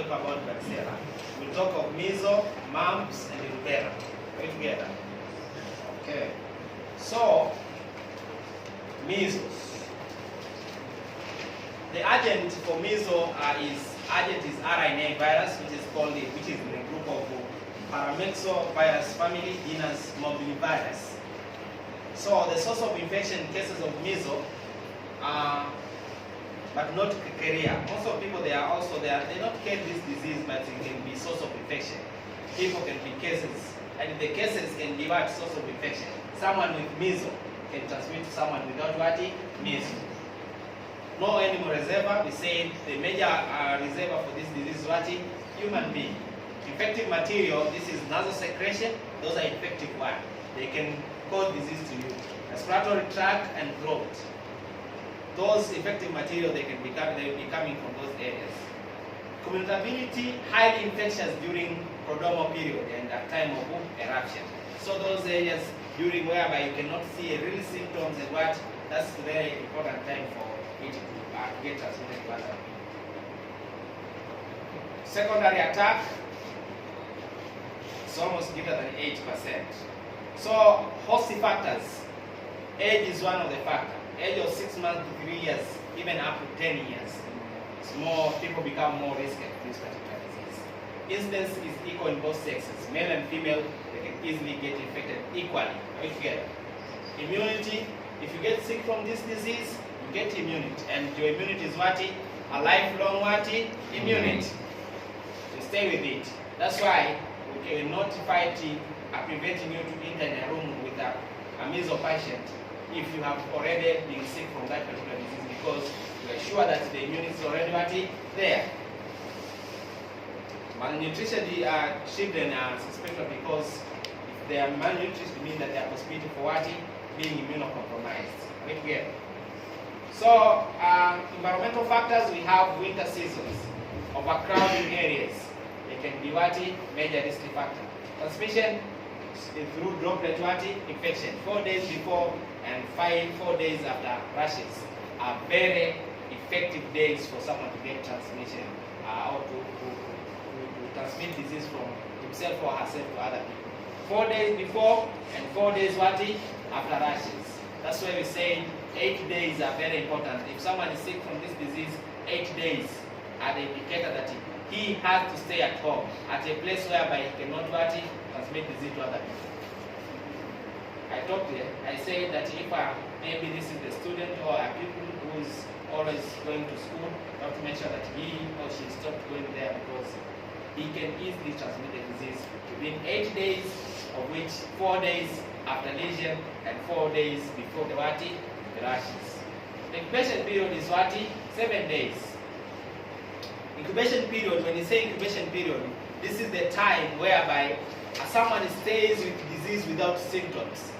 talk about varicella. We'll talk of measles, mumps, and rubella. Are we together? Okay. So, measles. The agent for measles is RNA virus, which is in the group of Measle virus family, genus Mumps virus. So the source of infection in cases of measles but not carrier. Most of people they don't carry this disease, but it can be source of infection. People can be cases, and the cases can be what source of infection. Someone with measles can transmit to someone without what measles. No animal reservoir. We say the major reservoir for this disease is what human being. Infective material. This is nasal secretion. Those are infective ones. They can cause disease to you. Respiratory tract and throat. Those infective material they will be coming from those areas. Communicability, highly infectious during prodromal period and at time of eruption. So those areas during whereby you cannot see a real symptoms and what, that's a very important time for it to get transmitted to other people. Secondary attack is almost greater than 8%. So host factors, age is one of the factors. Age of 6 months to 3 years, even up to 10 years. It's more, people become more risky to this particular disease. Incidence is equal in both sexes. Male and female, they can easily get infected equally. Are we together? Immunity, if you get sick from this disease, you get immunity. And your immunity is what? A lifelong what? Immunity. So stay with it. That's why we can notify preventing you to enter in a room with a measles patient if you have already been sick from that particular disease, because you are sure that the immunity is already there. Malnutrition, children are suspected because if they are malnourished, it means that they are possibility for what? Being immunocompromised. Right here. So, environmental factors, we have winter seasons, overcrowding areas. They can be what? Major risk factor. Transmission through droplet what? Infection. 4 days before and 4 days after rashes are very effective days for someone to get transmission or to transmit disease from himself or herself to other people. 4 days before and 4 days what? After rashes. That's why we say 8 days are very important. If someone is sick from this disease, 8 days are the indicator that he has to stay at home, at a place whereby he cannot what? Transmit disease to other people. I talked here, I said that if maybe this is the student or a pupil who is always going to school, you have to make sure that he or she stopped going there, because he can easily transmit the disease within 8 days, of which 4 days after lesion and 4 days before the what? The rashes. The incubation period is what? 7 days. Incubation period, when you say incubation period, this is the time whereby someone stays with disease without symptoms.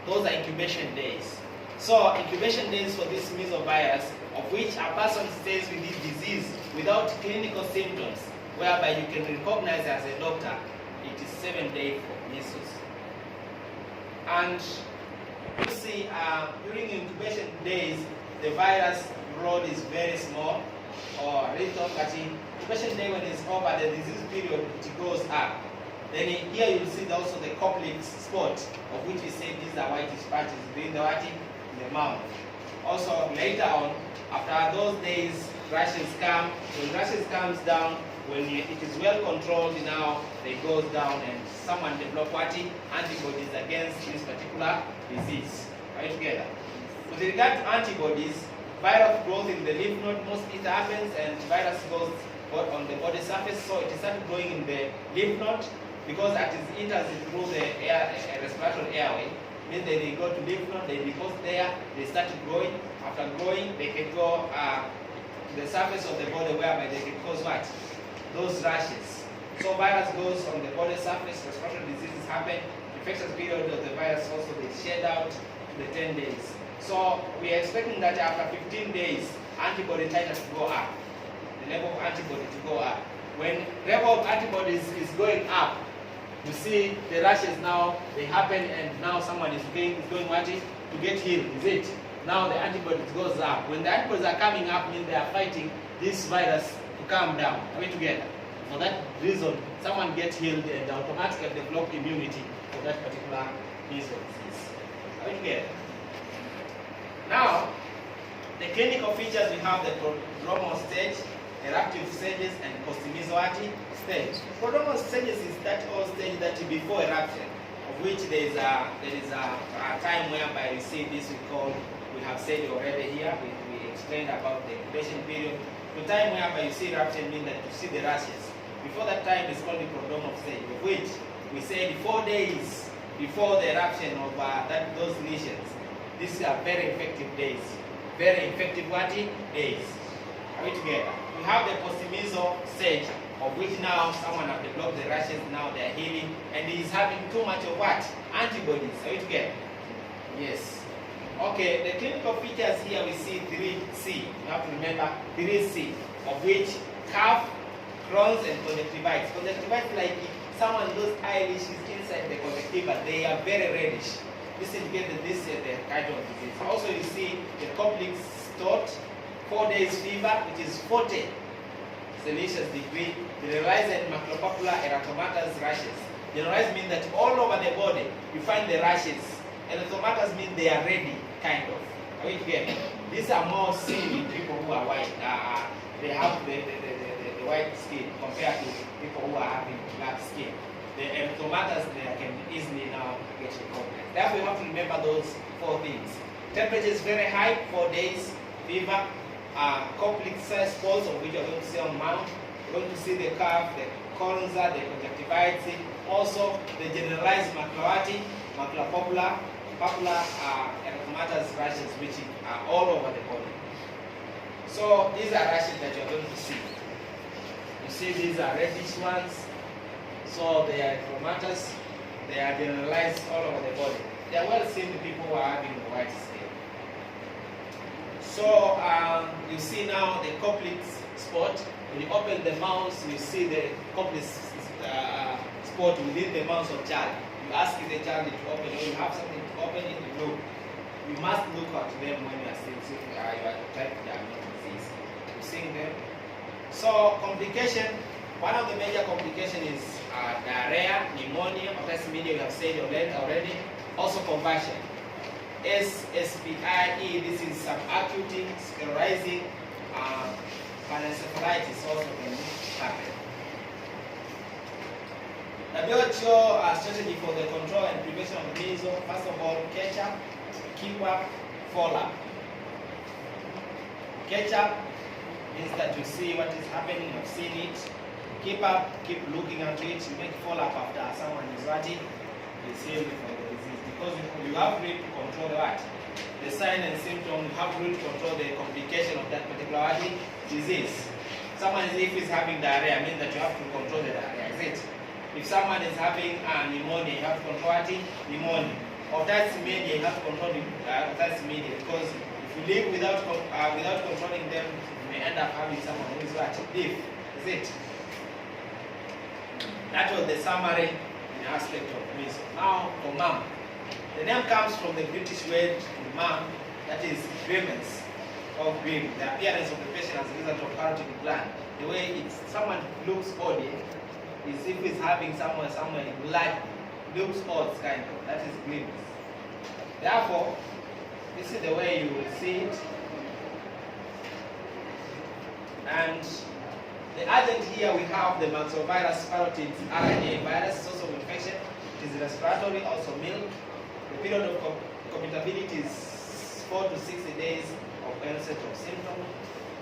Those are incubation days. So incubation days for this measles virus, of which a person stays with this disease without clinical symptoms, whereby you can recognize as a doctor, it is 7 days for measles. And you see, during incubation days, the virus load is very small or little, but in incubation day when it's over, the disease period, it goes up. Then here you will see also the complex spot, of which we say these are whitish patches within the what? In the mouth. Also later on, after those days, rashes come. When rashes comes down, when it is well controlled now, they goes down and someone develop what? Antibodies against this particular disease. Are you together? With regard to antibodies, viral growth in the lymph node mostly happens, and virus goes on the body surface, so it started growing in the lymph node. Because it enters through the respiratory airway, means that they go to lymph node, they deposit there, they start growing. After growing, they can go to the surface of the body, whereby they can cause what? Those rashes. So virus goes on the body surface, respiratory diseases happen, infectious period of the virus also they shed out to the 10 days. So we are expecting that after 15 days, antibody titers to go up, the level of antibody to go up. When level of antibodies is going up, you see the rashes now, they happen, and now someone is going what? To get healed, is it? Now the antibodies goes up. When the antibodies are coming up, means they are fighting this virus to calm down. Are we together? For that reason, someone gets healed and automatically develop immunity for that particular measles disease. Are we together? Now, the clinical features, we have the prodromal stage, eruptive stages, and post-mesozoic stage. Prodromal stages is that whole stage that before eruption, of which there is a time whereby you see this we have said already here, we explained about the incubation period. The time whereby you see eruption means that you see the rashes. Before that time is called the prodromal stage, of which we said 4 days before the eruption of those lesions. These are very effective days. Very effective days. Are we together? We have the post-measle stage, of which now someone has developed the rashes, now they are healing, and he is having too much of what? Antibodies. Are we together? Yes. Okay, the clinical features here we see 3C. You have to remember 3C, of which cough, Crohn's, and conjunctivitis. Conjunctivitis, like someone those eyelashes inside the conjunctiva, they are very reddish. This indicates that this is the kind of disease. Also, you see the complex stot, 4 days fever, which is 40 Celsius degree. Generalized and macropapular erythematous rashes. Generalized means that all over the body you find the rashes. Erythematous means they are ready, kind of. Are we together? These are more seen in people who are white. They have the white skin compared to people who are having black skin. The erythematous they can easily now get recognized. Therefore, you have to remember those 4 things. Temperature is very high, 4 days, fever, complex spots of which you're going to see on mount. You're going to see the cough, the coronza, the conjunctivitis, also the generalized maculopapular erythematous rashes, which are all over the body. So these are rashes that you're going to see. You see these are reddish ones. So they are erythematous, they are generalized all over the body. They are well seen in people who are having the white skin. So you see now the complex spot. When you open the mouth, you see the complex spot within the mouth of child. You ask the child to open, or you have something to open it, you look. You must look at them when you are still you are trying to diagnose disease. You seeing them. So complication. One of the major complications is diarrhea, pneumonia, media we have said already. Also conversion. SSPIE, this is subacute sclerosing panencephalitis also can happen. WHO strategy for the control and prevention of measles, first of all, catch up, keep up, follow up. Catch up means that you see what is happening, you've seen it. Keep up, keep looking at it, you make follow-up after someone is ready, is healed from the disease. Because you have really to control what? The sign and symptom, you have really to control the complication of that particular disease. Someone if is having diarrhea, means that you have to control the diarrhea, is it? If someone is having pneumonia, you have to control what? Pneumonia. Otitis media, you have to control the otitis media, because if you live without controlling them, you may end up having someone who is what? Deaf, is it? That was the summary in aspect of measles. Now for mum. The name comes from the British word mum, that is grievance or grief. The appearance of the patient as a result of carotid gland. The way someone looks odd is if he's having somewhere blood looks odd kind of. That is grievance. Therefore, this is the way you will see it. And the agent here we have the Mumps parotid RNA virus, source of infection. It is respiratory, also milk. The period of compatibility is 4 to 60 days of onset of symptoms.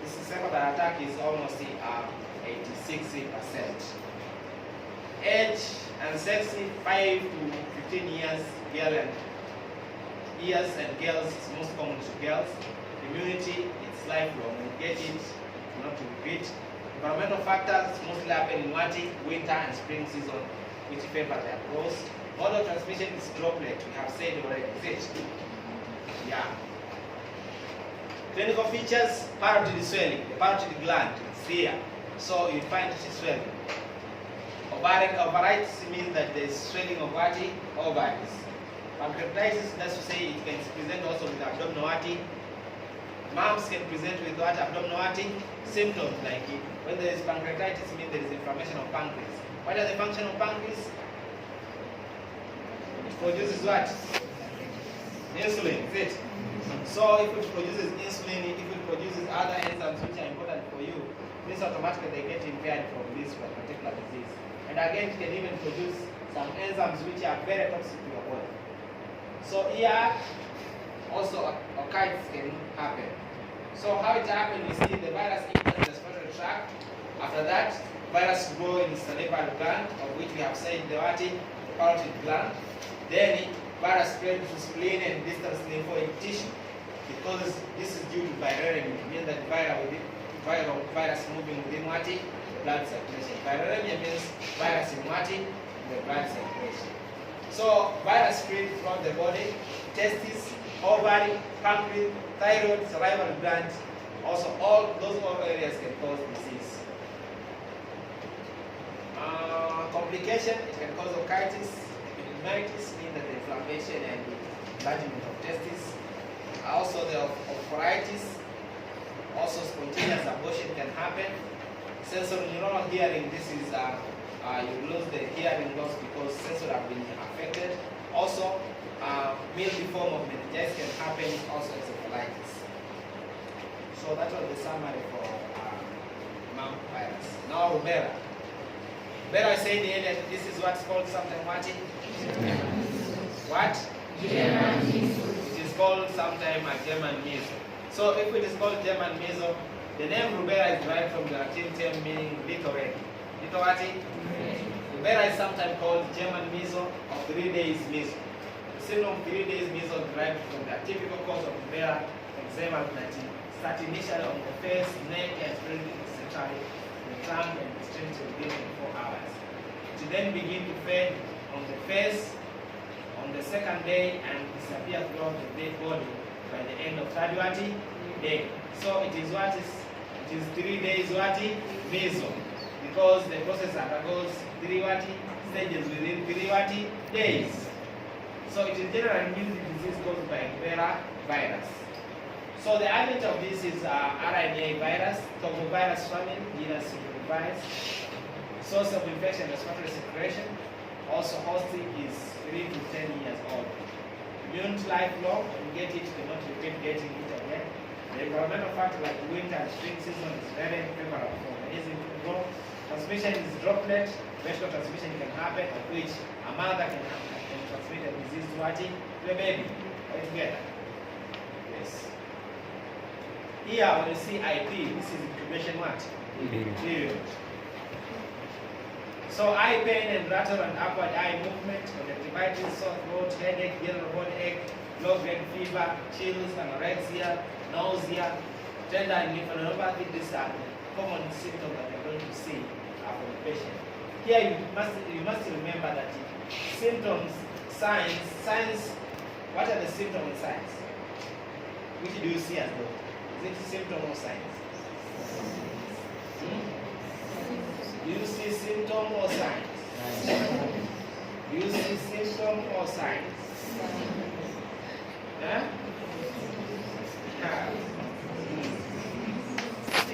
The secondary attack is almost 86%. Age and sex, 5 to 15 years, and girls is most common to girls. Immunity, it's lifelong. We get it, not to repeat. Environmental factors mostly happen in winter and spring season, which favor their growth. Mode of transmission is droplet, we have said already. Yeah. Clinical features, parotid swelling. The parotid gland is here. So you find it is swelling. Ovaritis means that there is swelling of ovaries. Pancreatitis, that's to say it can present also with abdominal Mumps can present with what? Abdominal symptoms, like when there is pancreatitis, it means there is inflammation of pancreas. What is the function of pancreas? It produces what? Insulin, is it? So if it produces insulin, if it produces other enzymes which are important for you, this automatically they get impaired from this particular disease. And again, it can even produce some enzymes which are very toxic to your body. So here, also occurrence can happen. So how it happens, we see the virus enters the respiratory tract. After that, virus grow in the salivary gland, of which we have said the parotid gland. Then virus spread to spleen and distal lymphoid tissue. Because this is due to viremia, it means that virus moving within what? Blood circulation. Viremia means virus in what? The blood circulation. So virus spread throughout the body, testes, ovary, pancreas, thyroid, salivary gland. Also, all areas can cause disease. Complication, it can cause otitis, epididymitis, meaning that the inflammation and enlargement of testes. Also, the ophthalitis, also spontaneous abortion can happen. Sensorineural hearing, this is you lose the hearing loss because sensors have been affected. Also, milky form of meningitis can happen, also encephalitis. So that was the summary for Mumps virus. Now Rubella. Rubella, I said earlier, this is what's called something what? What? It is called sometimes a German Measle. So if it is called German Measle, the name Rubella is derived from the Latin term meaning little red. Little what? Rubella is sometimes called German Measle or 3 days measles. The syndrome of 3 days measles derived from the typical cause of Rubella eczema that start initially on the face, neck, and spread centrally the tongue and extremity within 24 hours. To then begin to fade on the face on the second day and disappear throughout the dead body by the end of third day. So it is 3 days measles, because the process undergoes 3 stages within 3 days. So it is generally immune disease caused by Rubella virus. So the agent of this is RNA virus, Togovirus family, genus virus. Source of infection, respiratory secretion. Also host is 3 to 10 years old. Immune to lifelong, when you get it, you cannot repeat getting it again. The environmental factor like winter and spring season is very favorable for organism to grow. Transmission is droplet. Vertical transmission can happen, of which a mother can transmit a disease to the baby. Right together. Yes. Here, when you see IP, this is incubation what? Period. So eye pain and lateral and upward eye movement, conjunctivitis, sore throat, headache, general body ache, low-grade fever, chills, anorexia, nausea, tender and lymphadenopathy. These are the common symptoms that you're going to see from the patient. Here you must remember that symptoms, signs. What are the symptoms and signs? Which do you see as though? Is it symptom or signs? Do you see symptom or signs? Do you see symptom or signs? Huh?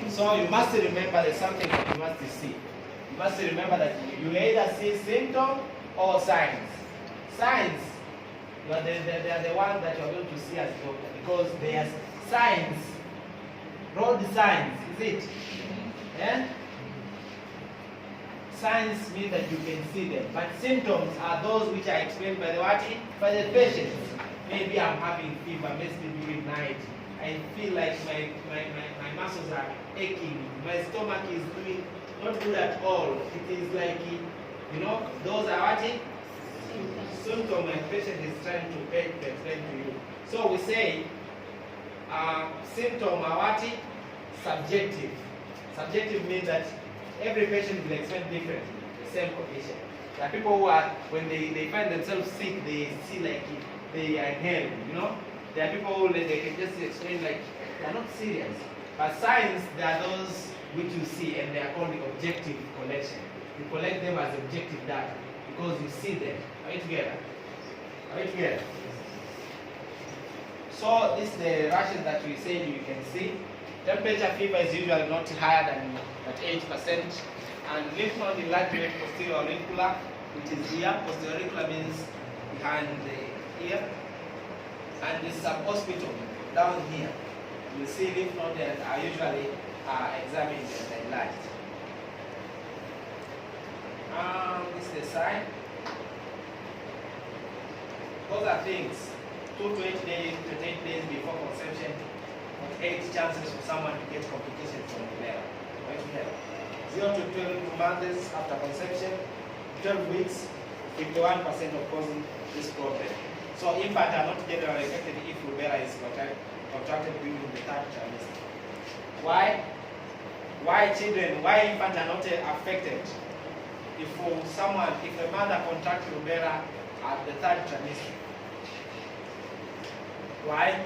So you must remember there's something that you must see. You must remember that you either see symptom or signs. Signs, they are the ones that you are going to see as doctor, because they are signs, road signs, is it? Yeah? Signs mean that you can see them, but symptoms are those which are explained by the what? By the patient. Maybe I'm having fever, maybe during night. I feel like my muscles are aching. My stomach is doing not good at all. It is like, those are what? Symptoms my patient is trying to explain to you. So we say symptoms are what? Subjective. Subjective means that every patient will explain differently the same condition. There are people who are, when they find themselves sick, they see like they are hell, There are people who they can just explain like they are not serious. But signs, they are those which you see, and they are called the objective collection. You collect them as objective data because you see them. Are we together? Are we together? So this is the rashes that we said you can see. Temperature fever is usually not higher than 8%. And lymph node enlargement posterior auricular, which is here. Posterior auricular means behind the ear. And the suboccipital down here. You see lymph nodes are usually examined and enlarged. This is the sign. Those are things. 2 to 8 days, 28 days before conception, with 8 chances for someone to get complications from Rubella. Right here. 0 to 12 months after conception, 12 weeks, 51% of causing this problem. So infants are not generally affected if Rubella is contracted during the 3rd trimester. Why? Why infants are not affected? If a mother contracts Rubella at the 3rd trimester. Why?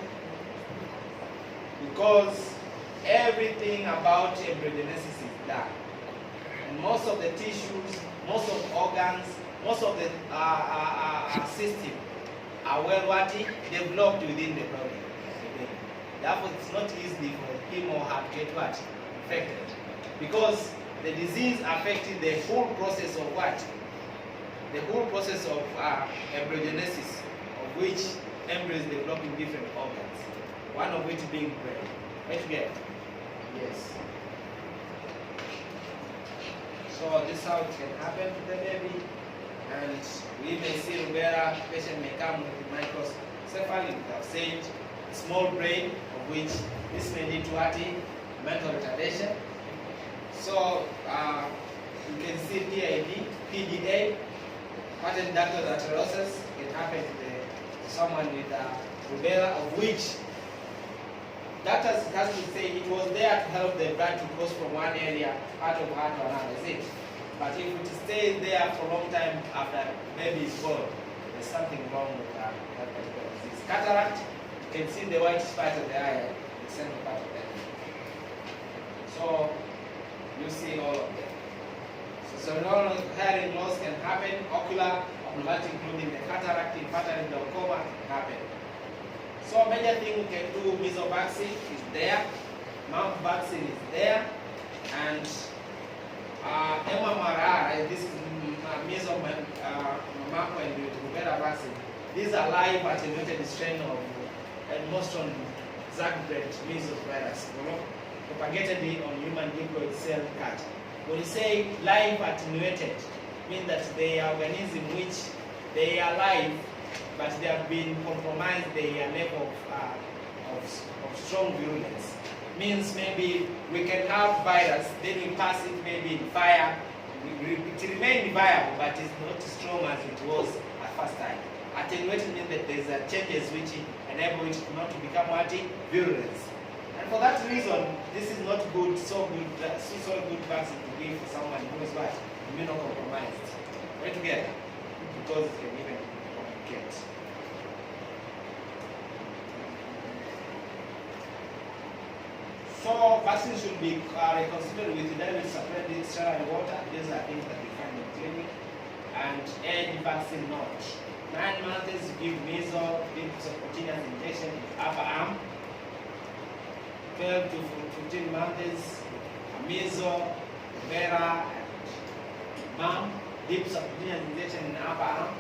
Because everything about embryogenesis is done. And most of the tissues, most of the organs, most of the system are developed within the body. Therefore, it's not easy for him or her to get affected. Because the disease affected the whole process of the whole process of embryogenesis, of which embryos develop in different organs. One of which being brain. Right here? Yes. So this is how it can happen to the baby. And we may see Rubella, patient may come with microcephaly, we have said, small brain, of which this may lead to mental retardation. So you can see PID, PDA, pattern ductal atherosclerosis can happen to someone with Rubella, of which doctors has to say it was there to help the blood to cross from one area out of heart to another, is it? But if it stays there for a long time after baby is born, there's something wrong with that particular disease. Cataract, you can see the white spot of the eye, the central part of the eye. So you see all of them. So cerebral hearing loss can happen, ocular abnormality including the cataract, infantil glaucoma can happen. So major thing we can do, measles vaccine is there, mumps vaccine is there, and MMR, this is measles, mumps and Rubella vaccine. These are live attenuated strain of Mostron Zagreb measles virus, propagated on human diploid cell cut. When you say live attenuated, means that they are organisms which they are live, but they have been compromised their level of strong virulence. Means maybe we can have virus, then we pass it maybe in fire, it remains viable, but it's not as strong as it was at first time. Attenuated means that there's changes which enable it not to become virulence. And for that reason, this is not good, so good vaccine to give for someone who is immunocompromised. Right together, because it can even complicate. So vaccines should be reconsidered with dilute supplemented sterile water. These are things that we find in clinic. And age vaccine not. 9 months give measles, give subcutaneous injection in upper arm. 12 to 15 months, measles, Rubella, and mumps, deep subcutaneous injection in upper arm.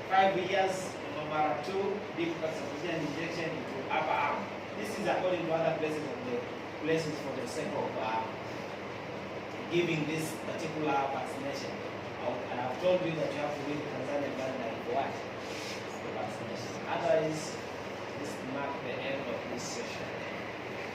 5 years, number 2, deep subcutaneous injection into upper arm. This is according to other places for the sake of giving this particular vaccination. I have told you that you have to read the Tanzania guideline for what? The vaccination. Otherwise,